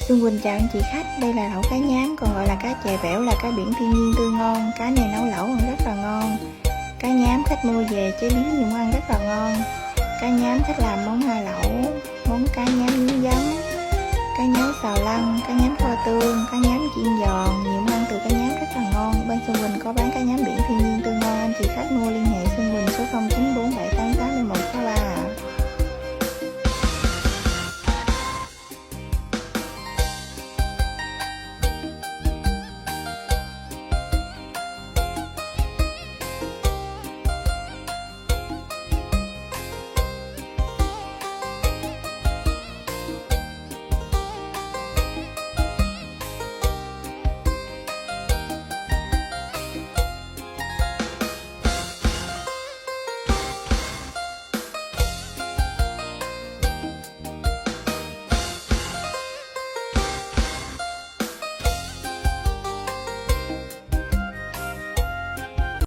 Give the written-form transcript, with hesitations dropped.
Xuân Quỳnh chào anh chị khách, đây là lẩu cá nhám, còn gọi là cá chè vẻo, là cá biển thiên nhiên tươi ngon. Cá này nấu lẩu ăn rất là ngon. Cá nhám khách mua về chế biến dùng ăn rất là ngon. Cá nhám khách làm món hà lẩu, món cá nhám nhúng giấm, cá nhám xào lăn, cá nhám kho tương, cá nhám chiên giòn, nhiều món ăn từ cá nhám rất là ngon. Bên Xuân Quỳnh có bán cá nhám biển thiên nhiên tươi ngon, anh chị khách mua liên hệ Xuân Quỳnh số 0947881163.